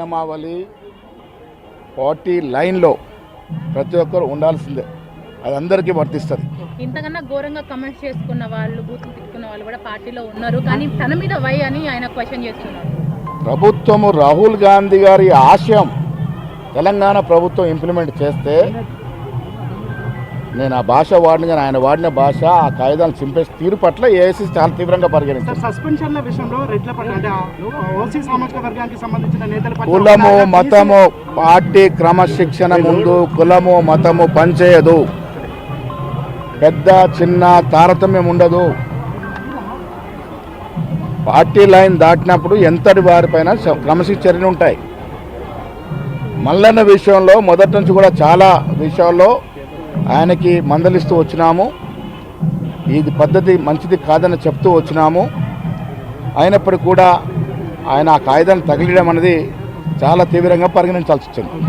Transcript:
నియమావళి పార్టీ లైన్లో ప్రతి ఒక్కరు ఉండాల్సిందే, అది అందరికీ వర్తిస్తుంది. ఇంతకన్నా ఘోరంగా కమెంట్స్ చేసుకున్న వాళ్ళు, బూతులు తిట్టుకున్న వాళ్ళు కూడా పార్టీలో ఉన్నారు. కానీ తన మీద వై అని ఆయన క్వశ్చన్ చేస్తున్నారు. ప్రభుత్వము రాహుల్ గాంధీ గారి ఆశయం తెలంగాణ ప్రభుత్వం ఇంప్లిమెంట్ చేస్తే నేను ఆ భాష వాడిన కానీ ఆయన వాడిన భాష ఆ కాయిదాలను చింపేసి తీరు పట్ల ఏఐసీ చాలా తీవ్రంగా పరిగణించారు. సస్పెన్షన్ల విషయంలో రెడ్ల పట్ల అంటే ఓసీ సామాజిక వర్గానికి సంబంధించిన నేతల పట్ల కులము మతము పార్టీ క్రమశిక్షణ ముందు కులము మతము పనిచేయదు, పెద్ద చిన్న తారతమ్యం ఉండదు. పార్టీ లైన్ దాటినప్పుడు ఎంతటి వారిపైన క్రమశిక్షణ చర్యలు ఉంటాయి. మల్లన్న విషయంలో మొదటి నుంచి కూడా చాలా విషయాల్లో ఆయనకి మందలిస్తూ వచ్చినాము, ఇది పద్ధతి మంచిది కాదని చెప్తూ వచ్చినాము. అయినప్పటికీ కూడా ఆయన ఆ కాయిదాన్ని తగిలియడం అనేది చాలా తీవ్రంగా పరిగణించాల్సి వచ్చింది.